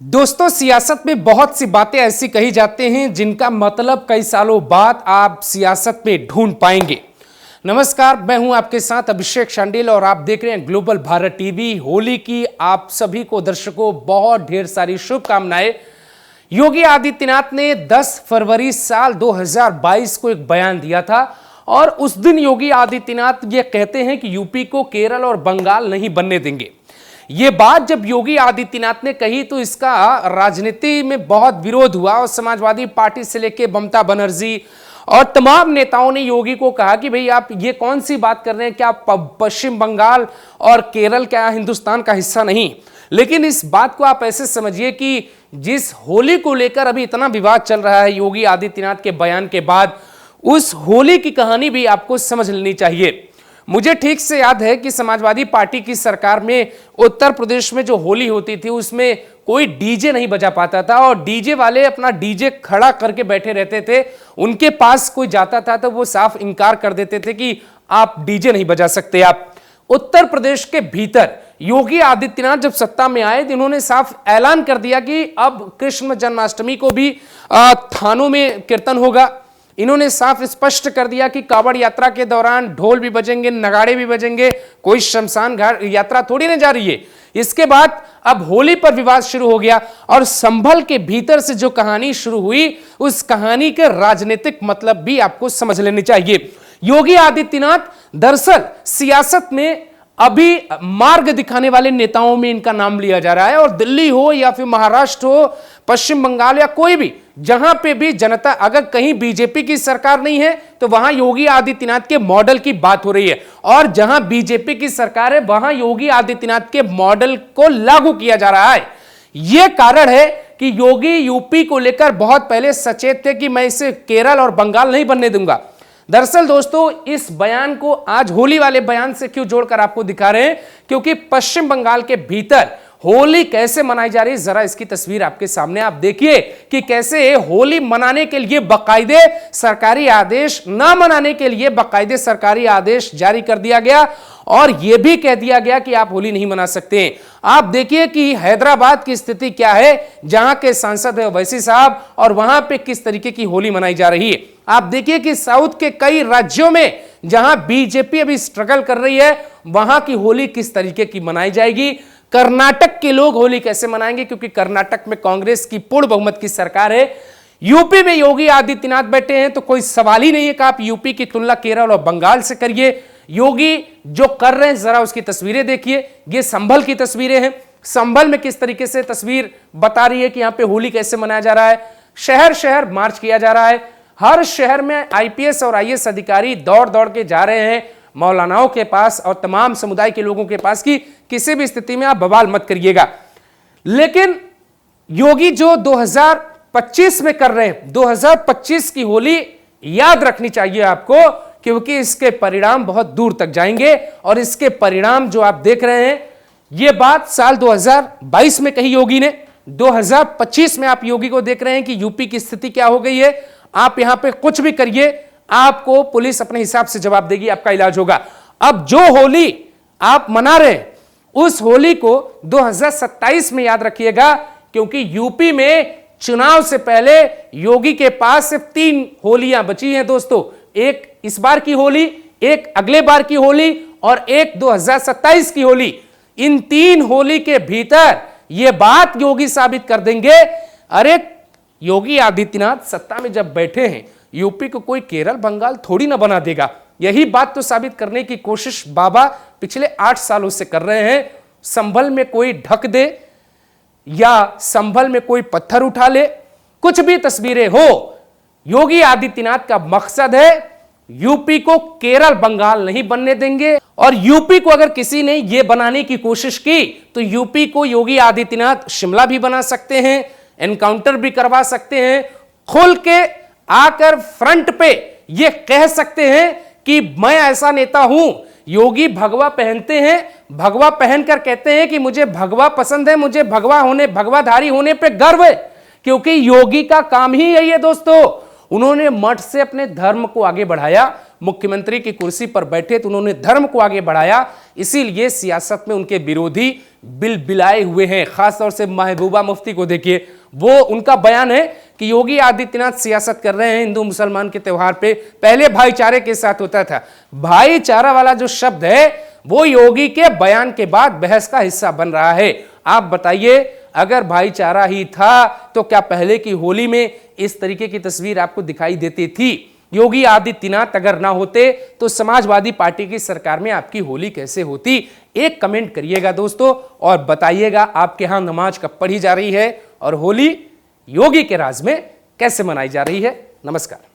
दोस्तों, सियासत में बहुत सी बातें ऐसी कही जाती हैं जिनका मतलब कई सालों बाद आप सियासत में ढूंढ पाएंगे। नमस्कार, मैं हूं आपके साथ अभिषेक शांडिल और आप देख रहे हैं ग्लोबल भारत टीवी। होली की आप सभी को दर्शकों बहुत ढेर सारी शुभकामनाएं। योगी आदित्यनाथ ने 10 फरवरी साल 2022 को एक बयान दिया था और उस दिन योगी आदित्यनाथ ये कहते हैं कि यूपी को केरल और बंगाल नहीं बनने देंगे। ये बात जब योगी आदित्यनाथ ने कही तो इसका राजनीति में बहुत विरोध हुआ और समाजवादी पार्टी से लेकर ममता बनर्जी और तमाम नेताओं ने योगी को कहा कि भाई आप ये कौन सी बात कर रहे हैं, क्या पश्चिम बंगाल और केरल क्या हिंदुस्तान का हिस्सा नहीं। लेकिन इस बात को आप ऐसे समझिए कि जिस होली को लेकर अभी इतना विवाद चल रहा है योगी आदित्यनाथ के बयान के बाद, उस होली की कहानी भी आपको समझ लेनी चाहिए। मुझे ठीक से याद है कि समाजवादी पार्टी की सरकार में उत्तर प्रदेश में जो होली होती थी उसमें कोई डीजे नहीं बजा पाता था और डीजे वाले अपना डीजे खड़ा करके बैठे रहते थे। उनके पास कोई जाता था तो वो साफ इनकार कर देते थे कि आप डीजे नहीं बजा सकते। आप उत्तर प्रदेश के भीतर योगी आदित्यनाथ जब सत्ता में आए तो इन्होंने साफ ऐलान कर दिया कि अब कृष्ण जन्माष्टमी को भी थानों में कीर्तन होगा। इन्होंने साफ स्पष्ट कर दिया कि कांवड़ यात्रा के दौरान ढोल भी बजेंगे, नगाड़े भी बजेंगे, कोई शमशान घाट यात्रा थोड़ी ना जा रही है। इसके बाद अब होली पर विवाद शुरू हो गया और संभल के भीतर से जो कहानी शुरू हुई उस कहानी के राजनीतिक मतलब भी आपको समझ लेनी चाहिए। योगी आदित्यनाथ दरअसल सियासत में अभी मार्ग दिखाने वाले नेताओं में इनका नाम लिया जा रहा है और दिल्ली हो या फिर महाराष्ट्र हो, पश्चिम बंगाल या कोई भी, जहां पे भी जनता, अगर कहीं बीजेपी की सरकार नहीं है तो वहां योगी आदित्यनाथ के मॉडल की बात हो रही है और जहां बीजेपी की सरकार है वहां योगी आदित्यनाथ के मॉडल को लागू किया जा रहा है। यह कारण है कि योगी यूपी को लेकर बहुत पहले सचेत थे कि मैं इसे केरल और बंगाल नहीं बनने दूंगा। दरअसल दोस्तों, इस बयान को आज होली वाले बयान से क्यों जोड़कर आपको दिखा रहे हैं, क्योंकि पश्चिम बंगाल के भीतर होली कैसे मनाई जा रही है। जरा इसकी तस्वीर आपके सामने आप देखिए कि कैसे होली मनाने के लिए बाकायदे सरकारी आदेश, ना मनाने के लिए बाकायदे सरकारी आदेश जारी कर दिया गया और यह भी कह दिया गया कि आप होली नहीं मना सकते। आप देखिए कि हैदराबाद की स्थिति क्या है, जहां के सांसद है ओवैसी साहब, और वहां पे किस तरीके की होली मनाई जा रही है। आप देखिए कि साउथ के कई राज्यों में जहां बीजेपी अभी स्ट्रगल कर रही है वहां की होली किस तरीके की मनाई जाएगी। कर्नाटक के लोग होली कैसे मनाएंगे, क्योंकि कर्नाटक में कांग्रेस की पूर्ण बहुमत की सरकार है। यूपी में योगी आदित्यनाथ बैठे हैं तो कोई सवाल ही नहीं है कि आप यूपी की तुलना केरल और बंगाल से करिए। योगी जो कर रहे हैं जरा उसकी तस्वीरें देखिए। ये संभल की तस्वीरें हैं। संभल में किस तरीके से तस्वीर बता रही है कि यहां पे होली कैसे मनाया जा रहा है। शहर शहर मार्च किया जा रहा है। हर शहर में आईपीएस और आईएएस अधिकारी दौड़ दौड़ के जा रहे हैं मौलानाओं के पास और तमाम समुदाय के लोगों के पास कि किसी भी स्थिति में आप बवाल मत करिएगा। लेकिन योगी जो 2025 में कर रहे हैं, 2025 की होली याद रखनी चाहिए आपको, क्योंकि इसके परिणाम बहुत दूर तक जाएंगे और इसके परिणाम जो आप देख रहे हैं, यह बात साल 2022 में कही योगी ने, 2025 में आप योगी को देख रहे हैं कि यूपी की स्थिति क्या हो गई है। आप यहां पे कुछ भी करिए, आपको पुलिस अपने हिसाब से जवाब देगी, आपका इलाज होगा। अब जो होली आप मना रहे हैं उस होली को 2027 में याद रखिएगा, क्योंकि यूपी में चुनाव से पहले योगी के पास सिर्फ 3 होलियां बची हैं दोस्तों। एक इस बार की होली, एक अगले बार की होली और एक 2027 की होली। इन 3 होली के भीतर यह बात योगी साबित कर देंगे, अरे योगी आदित्यनाथ सत्ता में जब बैठे हैं यूपी को कोई केरल बंगाल थोड़ी ना बना देगा। यही बात तो साबित करने की कोशिश बाबा पिछले 8 सालों से कर रहे हैं। संभल में कोई ढक दे या संभल में कोई पत्थर उठा ले, कुछ भी तस्वीरें हो, योगी आदित्यनाथ का मकसद है यूपी को केरल बंगाल नहीं बनने देंगे। और यूपी को अगर किसी ने यह बनाने की कोशिश की तो यूपी को योगी आदित्यनाथ शिमला भी बना सकते हैं, एनकाउंटर भी करवा सकते हैं, खुल के आकर फ्रंट पे ये कह सकते हैं कि मैं ऐसा नेता हूं। योगी भगवा पहनते हैं, भगवा पहनकर कहते हैं कि मुझे भगवा पसंद है, मुझे भगवाधारी होने पे गर्व है, क्योंकि योगी का काम ही यही है दोस्तों। उन्होंने मठ से अपने धर्म को आगे बढ़ाया, मुख्यमंत्री की कुर्सी पर बैठे तो उन्होंने धर्म को आगे बढ़ाया। इसीलिए सियासत में उनके विरोधी बिलबिलाए हुए हैं। खासतौर से महबूबा मुफ्ती को देखिए, वो उनका बयान है कि योगी आदित्यनाथ सियासत कर रहे हैं हिंदू मुसलमान के त्योहार पे, पहले भाईचारे के साथ होता था। भाईचारा वाला जो शब्द है वो योगी के बयान के बाद बहस का हिस्सा बन रहा है। आप बताइए, अगर भाईचारा ही था तो क्या पहले की होली में इस तरीके की तस्वीर आपको दिखाई देती थी? योगी आदित्यनाथ अगर ना होते तो समाजवादी पार्टी की सरकार में आपकी होली कैसे होती? एक कमेंट करिएगा दोस्तों और बताइएगा आपके यहां नमाज कब पढ़ी जा रही है और होली योगी के राज में कैसे मनाई जा रही है। नमस्कार।